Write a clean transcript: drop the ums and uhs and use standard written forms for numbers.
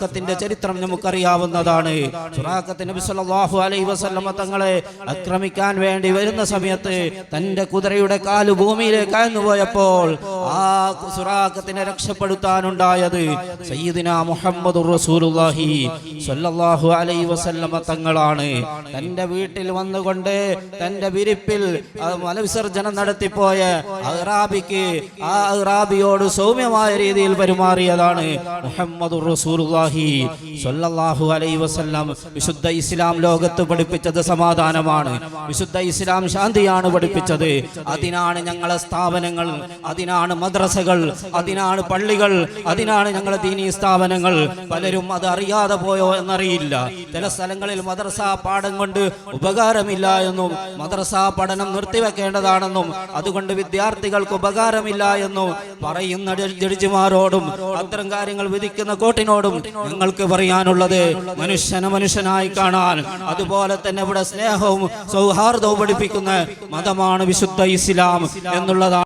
സുറാഖത്തിന്റെ ചരിത്രം നമുക്കറിയാവുന്നതാണ്. സുറാഖത്ത് നബി സല്ലല്ലാഹു അലൈഹി വസല്ലമ തങ്ങളെ ആക്രമിക്കാൻ വേണ്ടി വരുന്ന സമയത്ത് തന്റെ കുതിരയുടെ കാല് ഭൂമിയിലേക്ക് അയന്നുപോയപ്പോൾ ആ സുറാഖത്തിനെ രക്ഷപ്പെടുത്താനുണ്ടായത് സയ്യിദിനാ മുഹമ്മദുർ റസൂലുള്ളാഹി സ്വല്ലല്ലാഹു അലൈഹി വസല്ലമ തങ്ങളാണ്. തന്റെ വീട്ടിൽ വന്നുകൊണ്ട് തന്റെ വിരിപ്പിൽ മലവിസർജനം നടത്തിപ്പോയ അഹ്റാബിക്ക് ആ അഹ്റാബിയോട് സൗമ്യമായ രീതിയിൽ പെരുമാറിയതാണ് മുഹമ്മദുർ റസൂലുള്ളാഹി സ്വല്ലല്ലാഹു അലൈഹി വസല്ലം. വിശുദ്ധ ഇസ്ലാം ലോകത്ത് പഠിപ്പിച്ചത് സമാധാനമാണ്, വിശുദ്ധ ഇസ്ലാം ശാന്തിയാണ് പഠിപ്പിച്ചത്. അതിനാണ് ഞങ്ങളെ സ്ഥാപനങ്ങൾ, അതിനാണ് മദ്രസകൾ, അതിനാണ് പള്ളികൾ, അതിനാണ് ഞങ്ങളെ ദീനീ സ്ഥാപനങ്ങൾ. പലരും അത് അറിയാതെ പോയോ എന്നറിയില്ല. ചില സ്ഥലങ്ങളിൽ മദ്രസ പാഠം കൊണ്ട് ഉപകാരമില്ല എന്നും മദ്രസ പഠനം നിർത്തിവെക്കേണ്ടതാണെന്നും അതുകൊണ്ട് വിദ്യാർത്ഥികൾക്ക് ഉപകാരമില്ല എന്നും പറയുന്ന ജഡ്ജിമാരോടും അത്തരം കാര്യങ്ങൾ വിധിക്കുന്ന കോർട്ടിനോടും ഞങ്ങൾക്ക് പറയാനുള്ളത്, മനുഷ്യനെ മനുഷ്യനായി കാണാൻ, അതുപോലെ തന്നെ ഇവിടെ സ്നേഹവും സൗഹാർദ്ദവും പഠിപ്പിക്കുന്ന മതമാണ് വിശുദ്ധ ഇസ്ലാം എന്നുള്ളതാണ്.